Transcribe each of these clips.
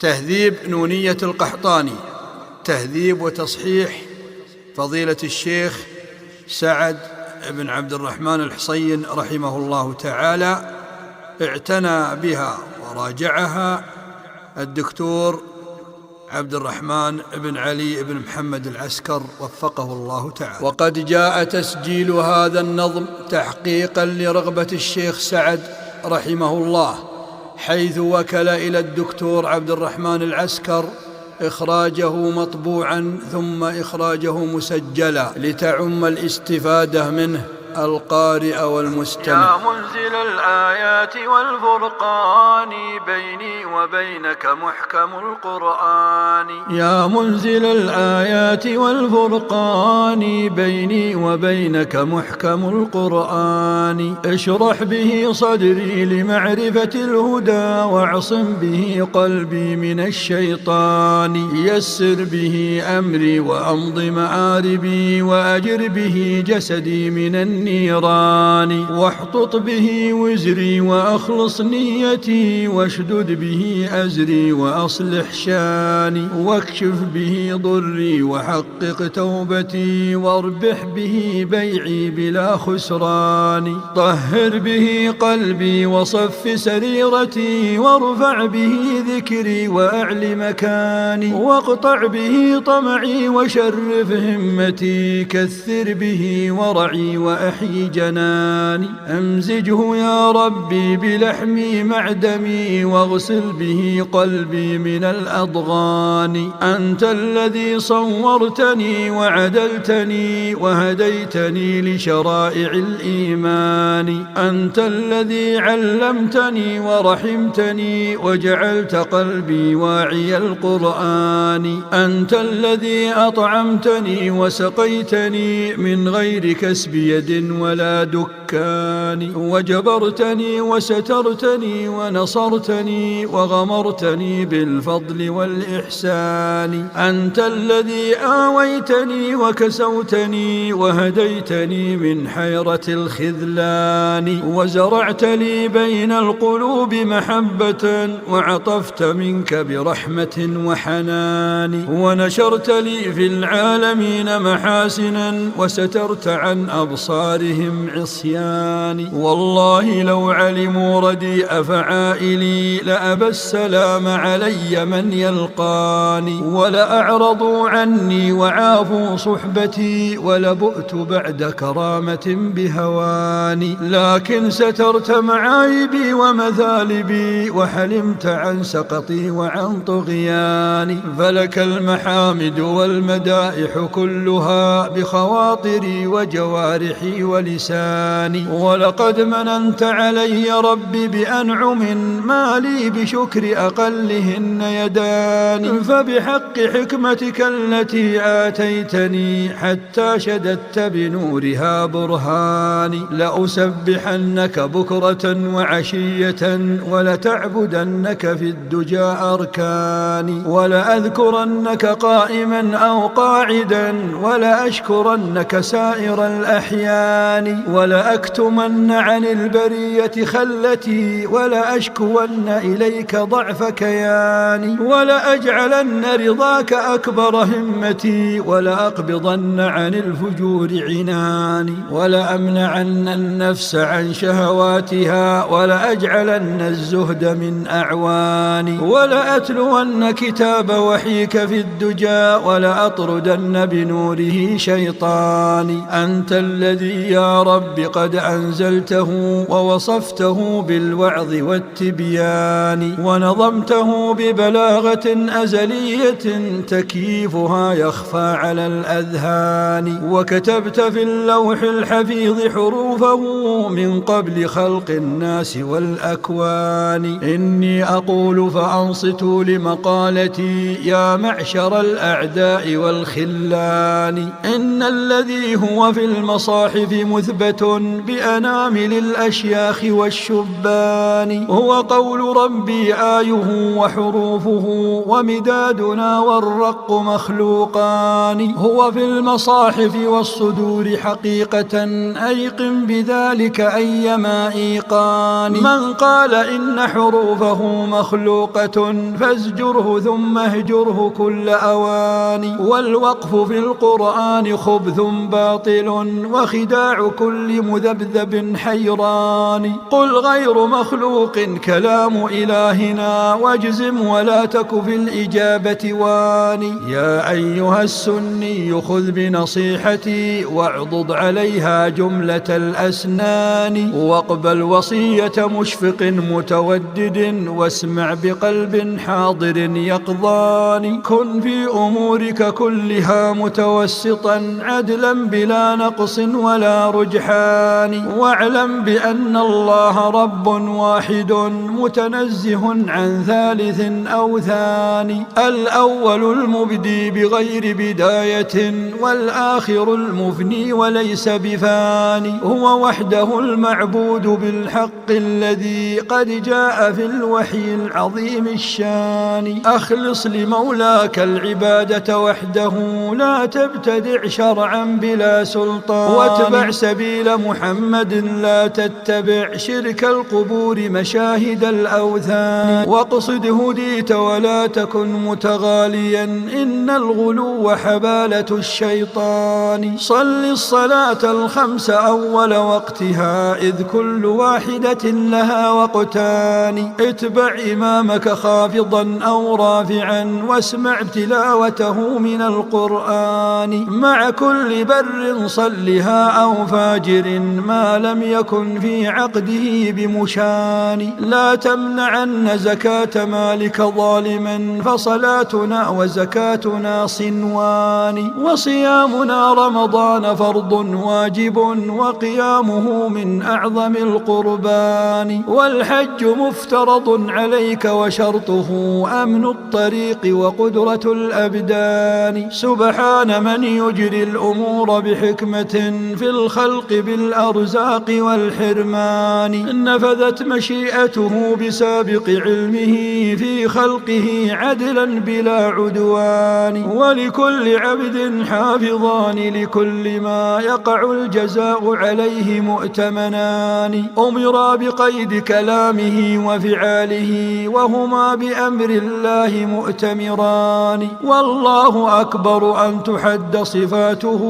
تهذيب نونية القحطاني، تهذيب وتصحيح فضيلة الشيخ سعد بن عبد الرحمن الحصين رحمه الله تعالى. اعتنى بها وراجعها الدكتور عبد الرحمن بن علي بن محمد العسكر وفقه الله تعالى. وقد جاء تسجيل هذا النظم تحقيقا لرغبة الشيخ سعد رحمه الله، حيث وكل إلى الدكتور عبد الرحمن العسكر إخراجه مطبوعا ثم إخراجه مسجلا لتعم الاستفادة منه القارئ والمستمع. يا منزل الآيات والفرقان بيني وبينك محكم القرآن. يا منزل الآيات والفرقان بيني وبينك محكم القرآن. اشرح به صدري لمعرفة الهدى واعصم به قلبي من الشيطان. يسر به أمري وأمض مآربي وأجر به جسدي من النيران. واحطط به وزري وأخلص نيتي واشدد به أزري وأصلح شاني. واكشف به ضري وحقق توبتي واربح به بيعي بلا خسران. طهر به قلبي وصف سريرتي وارفع به ذكري وأعل مكاني. واقطع به طمعي وشرف همتي. كثر به ورعي وأحيي جناني. أمزجه يا ربي بلحمي مع دمي واغسل به قلبي من الأضغان. أنت الذي صورتني وعدلتني وهديتني لشرائع الإيمان. أنت الذي علمتني ورحمتني وجعلت قلبي واعي القرآن. أنت الذي أطعمتني وسقيتني من غير كسب يد ولا دكان. وجبرتني وسترتني ونصرتني وغمرتني بالفضل والإحسان. أنت الذي آويتني وكسوتني وهديتني من حيرة الخذلان. وزرعت لي بين القلوب محبة وعطفت منك برحمة وحنان. ونشرت لي في العالمين محاسنا وسترت عن أبصارهم عصياني. والله لو علموا رديء فعائلي لأبى السلام علي من يلقاني. ولأعرضوا عني وعافوا صحبتي ولبؤت بعد كرامة بهواني. لكن سترت معايبي ومثالبي وحلمت عن سقطي وعن طغياني. فلك المحامد والمدائح كلها بخواطري وجوارحي ولساني. ولقد مننت علي ربي بأنعم ما لي بشكر أقلهن يداني. فبحق حكمتك التي آتيتني حتى شددت بنورها برهاني. لأسبحنك بكرة وعشية ولتعبدنك في الدجى أركاني. ولأذكرنك قائما أو قاعدا ولأشكرنك سائر الأحيان. ولأكتمن عن البرية خلتي ولأشكون إليك ضعف كياني. ولأجعلن رضاك أكبر همتي ولأقبضن عن الفجور عناني. ولأمنعن النفس عن شهواتها ولأجعلن الزهد من أعواني. ولأتلون كتاب وحيك في الدجى ولأطردن بنوره شيطاني. أنت الذي يا رب قد أنزلته ووصفته بالوعظ والتبيان. ونظمته ببلاغة أزلية تكييفها يخفى على الأذهان. وكتبت في اللوح الحفيظ حروفه من قبل خلق الناس والأكوان. إني أقول فأنصتوا لمقالتي يا معشر الأعداء والخلان. إن الذي هو في المصاحف مثبت بأنامل الأشياخ والشبان. هو قول ربي آيه وحروفه ومدادنا والرق مخلوقان. هو في المصاحف والصدور حقيقة أيقن بذلك أيما إيقان. من قال إن حروفه مخلوقة فازجره ثم اهجره كل أوان. والوقف في القرآن خبث باطل وخداع كل مذبذب حيران. قل غير مخلوق كلام إلهنا واجزم ولا تك في الإجابة واني. يا أيها السني خذ بنصيحتي واعضد عليها جملة الأسنان. واقبل وصية مشفق متودد واسمع بقلب حاضر يقظان. كن في أمورك كلها متوسطا عدلا بلا نقص ولا رجحان. واعلم بأن الله رب واحد متنزه عن ثالث أو ثاني. الأول المبدي بغير بداية والآخر المفني وليس بفاني. هو وحده المعبود بالحق الذي قد جاء في الوحي العظيم الشان. أخلص لمولاك العبادة وحده لا تبتدع شرعا بلا سلطان. واتبع سبيل محمد لا تتبع شرك القبور مشاهد الأوثان. واقصد هديت ولا تكن متغاليا إن الغلو حبالة الشيطان. صل الصلاة الخمس أول وقتها إذ كل واحدة لها وقتان. اتبع إمامك خافضا أو رافعا واسمع تلاوته من القرآن. مع كل بر صلها أو فاجر ما لم يكن في عقده بمشان. لا تمنعن زكاة مالك ظالما فصلاتنا وزكاتنا صنوان. وصيامنا رمضان فرض واجب وقيامه من أعظم القربان. والحج مفترض عليك وشرطه أمن الطريق وقدرة الأبدان. سبحان من يجري الأمور بحكمة في الخلق بالأرزاق والحرمان. نفذت مشيئته بسابق علمه في خلقه عدلا بلا عدوان. ولكل عبد حافظان لكل ما يقع الجزاء عليه مؤتمنان. أمرا بقيد كلامه وفعاله وهما بأمر الله مؤتمران. والله أكبر أن تحد صفاته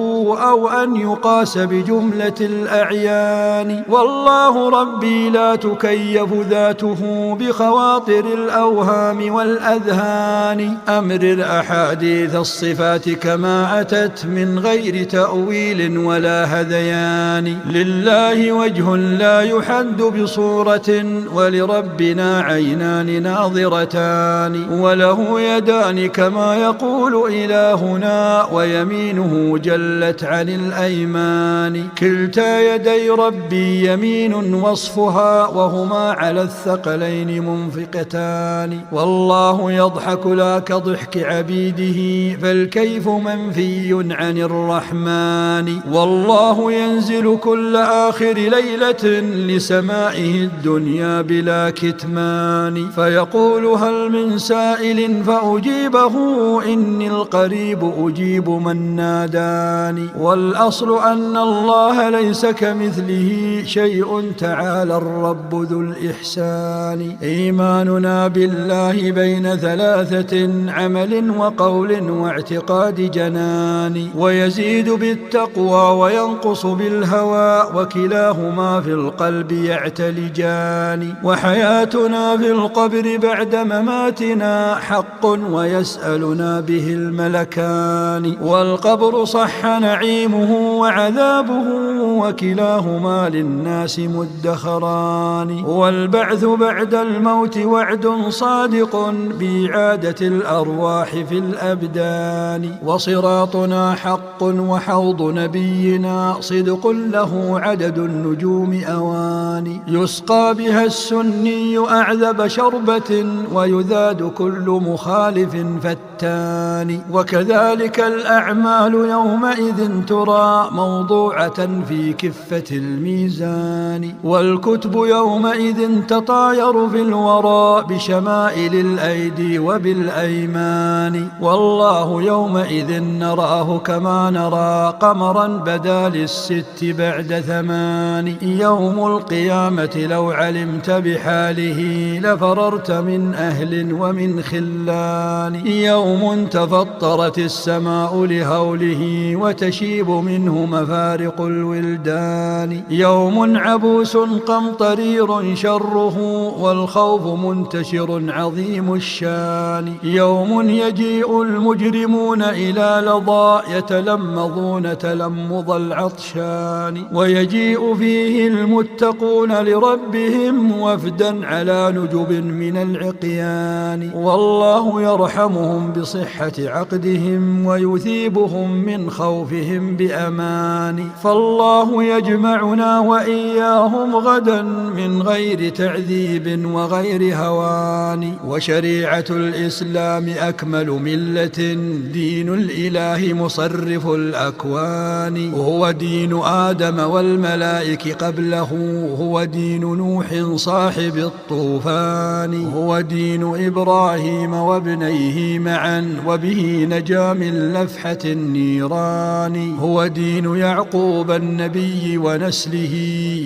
أو أن يقاس بجملة الأعيان. والله ربي لا تكيف ذاته بخواطر الأوهام والأذهان. أمرر أحاديث الصفات كما أتت من غير تأويل ولا هذيان. لله وجه لا يحد بصورة ولربنا عينان ناظرتان. وله يدان كما يقول إلهنا ويمينه جلت عن الأيمان. كلتا يدي ربي يمين وصفها وهما على الثقلين منفقتان. والله يضحك لا كضحك عبيده فالكيف منفي عن الرحمن. والله ينزل كل آخر ليلة لسمائه الدنيا بلا كتمان. فيقول هل من سائل فأجيبه إني القريب أجيب من ناداني. والأصل أن الله ليس كمثله شيء تعالى الرب ذو الإحسان. إيماننا بالله بين ثلاثة عمل وقول واعتقاد جنان. ويزيد بالتقوى وينقص بالهوى وكلاهما في القلب يعتلجان. وحياتنا في القبر بعد مماتنا حق ويسألنا به الملكان. والقبر صح نعيمه وعذابه وكلاهما للناس مدخران. والبعث بعد الموت وعد صادق بإعادة الأرواح في الأبدان. وصراطنا حق وحوض نبينا صدق له عدد النجوم أواني. يسقى بها السني أعذب شربة ويذاد كل مخالف فتان. وكذلك الأعمال يومئذ ترى موضوعة في كفة كفة الميزان. والكتب يومئذ تطاير في الورى بشمائل الأيدي وبالأيمان. والله يومئذ نراه كما نرى قمرا بدا للست بعد 8. يوم القيامة لو علمت بحاله لفررت من أهل ومن خلان. يوم تفطرت السماء لهوله وتشيب منه مفارق الولدان. يوم عبوس قمطرير شره والخوف منتشر عظيم الشان. يوم يجيء المجرمون إلى لظى يتلمظون تلمظ العطشان. ويجيء فيه المتقون لربهم وفدا على نجب من العقيان. والله يرحمهم بصحة عقدهم ويثيبهم من خوفهم بأمان. فالله يجمعنا وإياهم غدا من غير تعذيب وغير هوان. وشريعة الإسلام أكمل ملة دين الإله مصرف الأكوان. وهو دين آدم والملائك قبله هو دين نوح صاحب الطوفان. هو دين إبراهيم وابنيه معا وبه نجا من لفحة النيران. هو دين يعقوب النبي ونسله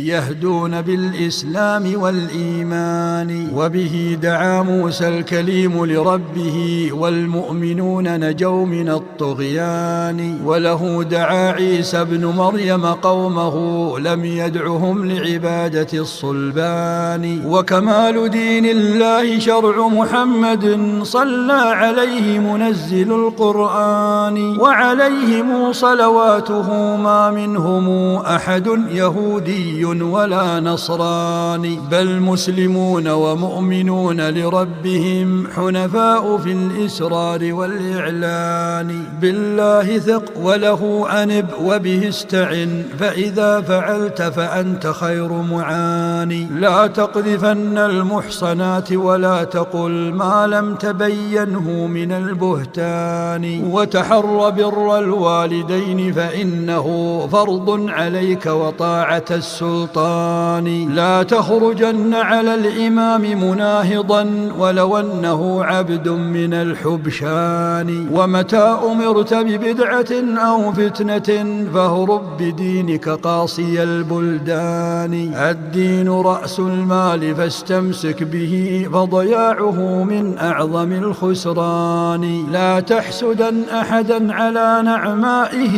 يهدون بالإسلام والإيمان. وبه دعا موسى الكليم لربه والمؤمنون نجوا من الطغيان. وله دعا عيسى بن مريم قومه لم يدعهم لعبادة الصلبان. وكمال دين الله شرع محمد صلى عليه منزل القرآن. وعليهم صلواته ما منهم أحد يهودي ولا نصراني بل مسلمون ومؤمنون لربهم حنفاء في الإسرار والإعلان. بالله ثق وله أنب وبه استعن فإذا فعلت فأنت خير معاني. لا تقذفن المحصنات ولا تقل ما لم تبينه من البهتان. وتحر بر الوالدين فإنه فرض عليك وطاعة السلطان. لا تخرجن على الإمام مناهضا ولو أنه عبد من الحبشان. ومتى أمرت ببدعة أو فتنة فاهرب بدينك قاصي البلدان. الدين رأس المال فاستمسك به فضياعه من أعظم الخسران. لا تحسدن أحدا على نعمائه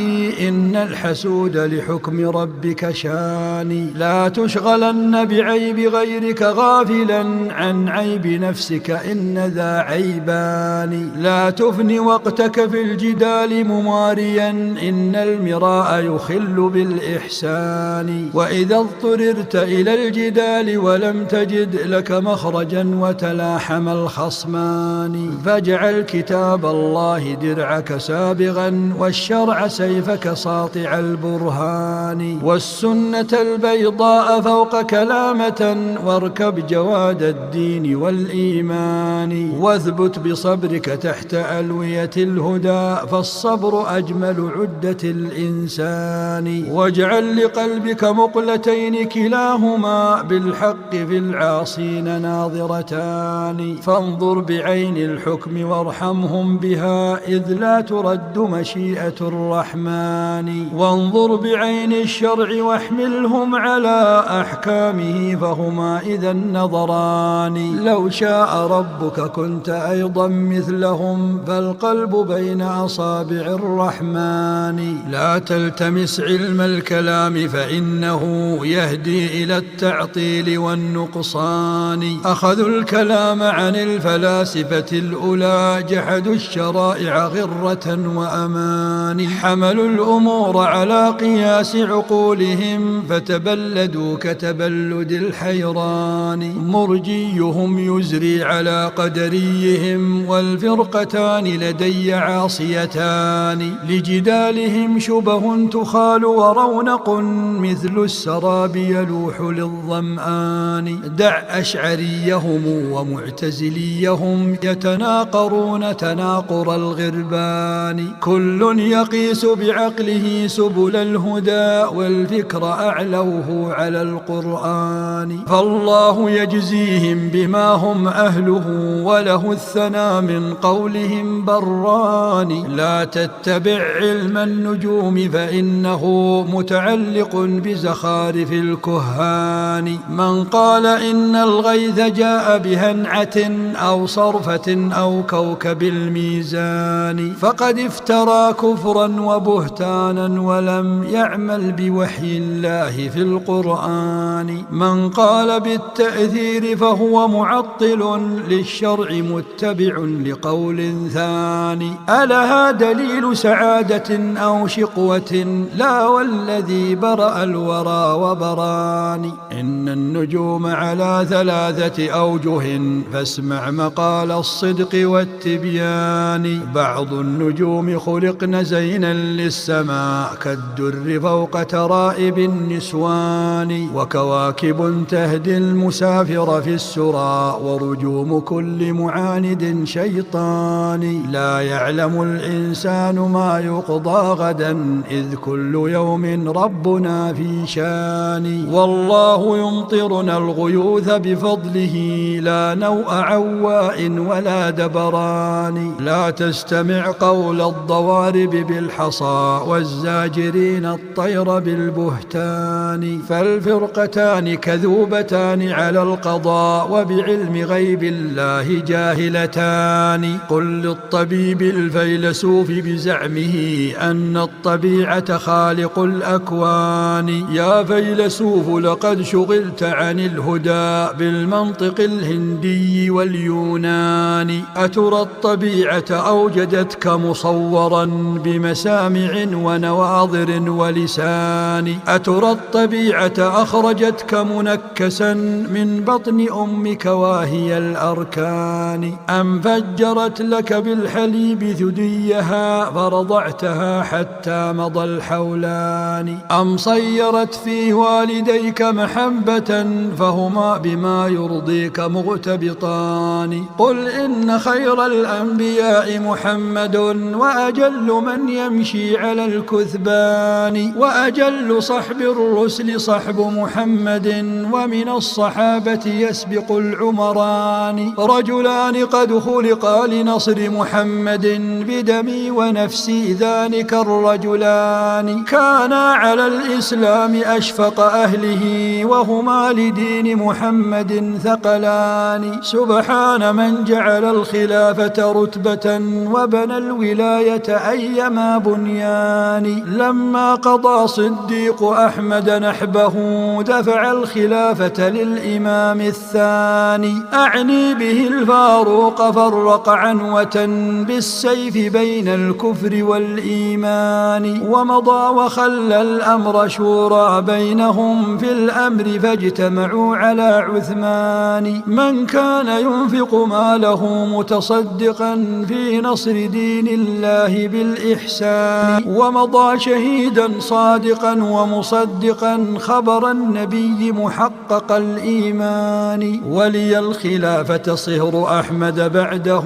إن الحسود لحكم ربك شان. لا تشغلن بعيب غيرك غافلا عن عيب نفسك إن ذا عيبان. لا تفن وقتك في الجدال مماريا إن المراء يخل بالإحسان. وإذا اضطررت إلى الجدال ولم تجد لك مخرجا وتلاحم الخصمان فاجعل كتاب الله درعك سابغا والشرع سيفك ساطع البرهان. والسنة البيضاء فوق كلامة واركب جواد الدين والإيمان. واثبت بصبرك تحت ألوية الهدى فالصبر أجمل عدة الإنسان. واجعل لقلبك مقلتين كلاهما بالحق في العاصين ناظرتان. فانظر بعين الحكم وارحمهم بها إذ لا ترد مشيئة الرحمن. وانظر بعين الشرع واحملهم على أحكامه فهما إذا نظران. لو شاء ربك كنت أيضا مثلهم فالقلب بين أصابع الرحمن. لا تلتمس علم الكلام فإنه يهدي إلى التعطيل والنقصان. أخذوا الكلام عن الفلاسفة الأولى جحدوا الشرائع غرة وأمان. حملوا الأمور على قياس عقولهم فتبلدوا كتبلد الحيران. مرجيهم يزري على قدريهم والفرقتان لدي عاصيتان. لجدالهم شبه تخال ورونق مثل السراب يلوح للظمآن. دع أشعريهم ومعتزليهم يتناقرون تناقر الغربان. كل يقيس بعقله سبل الهدى والفكر أعلوه على القرآن. فالله يجزيهم بما هم أهله، وله الثنى من قولهم بران. لا تتبع علم النجوم فإنه متعلق بزخارف الكهان. من قال إن الغيث جاء بهنعة أو صرفة أو كوكب الميزان فقد افترى كفرا وبهتانا ولم يعمل بوحي الله في القرآن. من قال بالتأثير فهو معطل للشرع متبع لقول ثاني. ألها دليل سعادة أو شقوة؟ لا، والذي برأ الورى وبراني. إن النجوم على 3 أوجه فاسمع مقال الصدق والتبيان. بعض النجوم خلقن زينا للسماء كالدر فوق ترائب النسوان. وكواكب تهدي المسافر في السرى ورجوم كل معاند شيطان. لا يعلم الإنسان ما يقضى غدا إذ كل يوم ربنا في شان. والله يمطرنا الغيوث بفضله لا نوء عواء ولا دبران. لا تستمع قول الضوارب بالحصى والزاجرين الطير بالبهتان. فالفرقتان كذوبتان على القضاء وبعلم غيب الله جاهلتان. قل للطبيب الفيلسوف بزعمه أن الطبيعة خالق الأكوان. يا فيلسوف لقد شغلت عن الهدى بالمنطق الهندي واليوناني. أترى الطبيعة أوجدتك مصورا بمسامع ونواظر ولسان؟ أترى الطبيعة أخرجتك منكسا من بطن أمك واهي الأركان؟ أم فجرت لك بالحليب ثديها فرضعتها حتى مضى الحولان؟ أم صيرت في والديك محبة فهما بما يرضيك مغتبطان؟ قل إن خير الأنبياء محمد وأجل من يمشي على الكثبان. وأجل صحب الرسل صحب محمد ومن الصحابة يسبق العمران. رجلان قد خلقا لنصر محمد بدمي ونفسي ذلك الرجلان. كانا على الإسلام أشفق أهله وهما لدين محمد ثقلان. سبحان من جعل الخلافة رتبة وبنى الولاية أيما بنيان. لما قضى صديق أحمد نحبه دفع الخلافة للإمام الثاني. أعني به الفاروق فرق عنوة بالسيف بين الكفر والإيمان. ومضى وخلى الأمر شورى بينهم في الأمر فاجتمعوا على عثمان. من كان ينفق ماله متصدقا في نصر دين الله بالإحسان. ومضى شهيدا صادقا ومصدقا خبر النبي محقق الإيمان. ولي الخلافة صهر أحمد بعده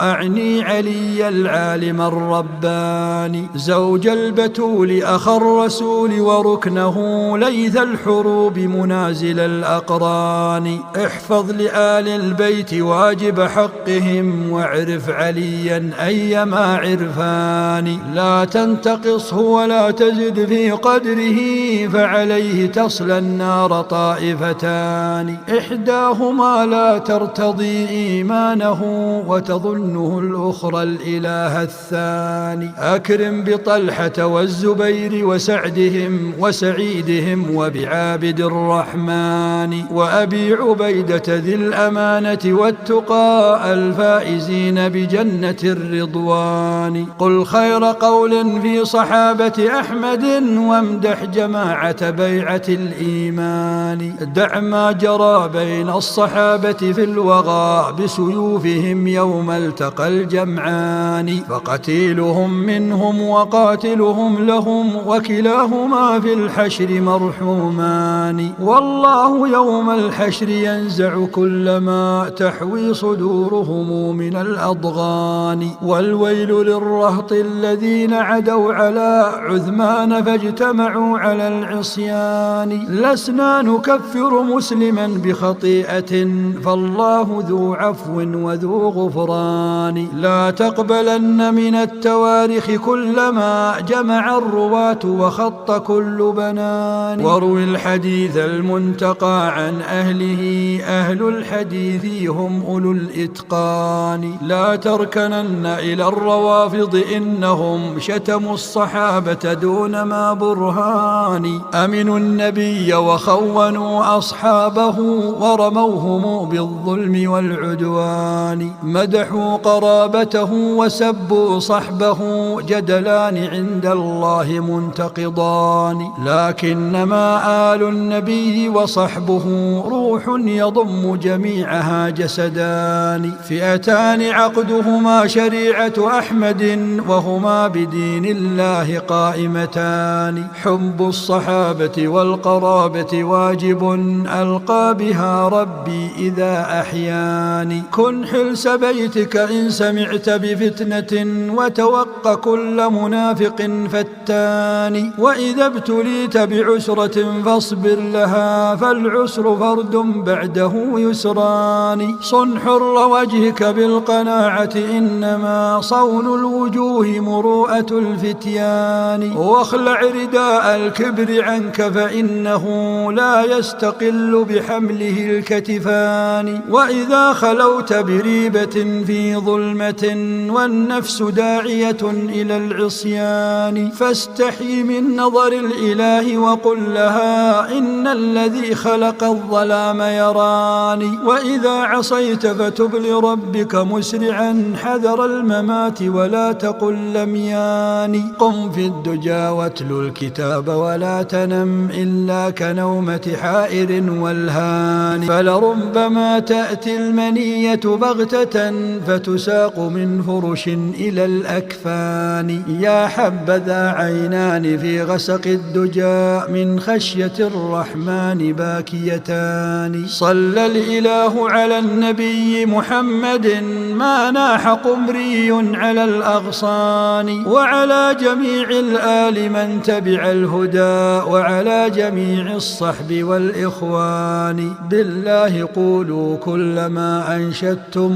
أعني علي العالم الرباني. زوج البتول أخا الرسول وركنه ليث الحروب منازل الأقران. احفظ لآل البيت واجب حقهم واعرف عليا أيما عرفان. لا تنتقصه ولا تزد في قدره فعليه تصلى النار طائفتان. إحداهما لا ترتضي إيمانه وتظنه الأخرى الإله الثاني. أكرم بطلحة والزبير وسعدهم وسعيدهم وبعابد الرحمن وأبي عبيدة ذي الأمانة والتقى الفائزين بجنة الرضوان. قل خير قول في صحابة أحمد وامدح جماعة بيعة الإيمان. دع ما جرى بين الصحابة في الوغى بسيوفهم يوم التقى الجمعان. فقتيلهم منهم وقاتلهم لهم وكلاهما في الحشر مرحومان. والله يوم الحشر ينزع كل ما تحوي صدورهم من الأضغان. والويل للرهط الذين عدوا على عثمان فاجتمعوا اجتمعوا على العصيان. لسنا نكفر مسلما بخطيئة فالله ذو عفو وذو غفران. لا تقبلن من التواريخ كلما جمع الرواة وخط كل بنان. واروي الحديث المنتقى عن أهله، أهل الحديث هم أولو الإتقان. لا تركنن إلى الروافض إنهم شتموا الصحابة دون ما برهان. أمنوا النبي وخونوا أصحابه ورموهم بالظلم والعدوان. مدحوا قرابته وسبوا صحبه، جدلان عند الله منتقضان. لكنما آل النبي وصحبه روح يضم جميعها جسدان. فئتان عقدهما شريعة أحمد وهما بدين الله قائمتان. حب الصحابة والقرابة واجب ألقى بها ربي إذا أحياني. كن حلس بيتك إن سمعت بفتنة وتوق كل منافق فتان. وإذا ابتليت بعسرة فاصبر لها فالعسر فرد بعده يسران. صن حر وجهك بالقناعة إنما صون الوجوه مروءة الفتيان. واخلع رداء الكبر عنك فإنه لا يستقل بحمله الكتفان. وإذا خلوت بريبة في ظلمة والنفس داعية إلى العصيان فاستحي من نظر الإله وقل لها إن الذي خلق الظلام يراني. وإذا عصيت فتب لربك مسرعا حذر الممات ولا تقل لم ياني. قم في الدجى واتلو الكتاب ولا تنم إلا كنومة حائر والهان. فلربما تأتي المنية بغتة فتساق من فرش إلى الأكفان. يا حبذا عينان في غسق الدجى من خشية الرحمن باكيتان. صلى الإله على النبي محمد ما ناح قمري على الأغصان. وعلى جميع الآل من تبع الهدى وعلى جميع الصحب والإخوان. بالله قولوا كل ما أنشدتم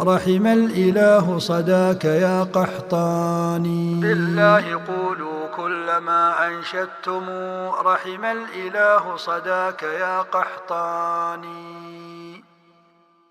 رحم الإله صداك يا قحطاني. بالله قولوا كل ما أنشدتم رحم الإله صداك يا قحطاني.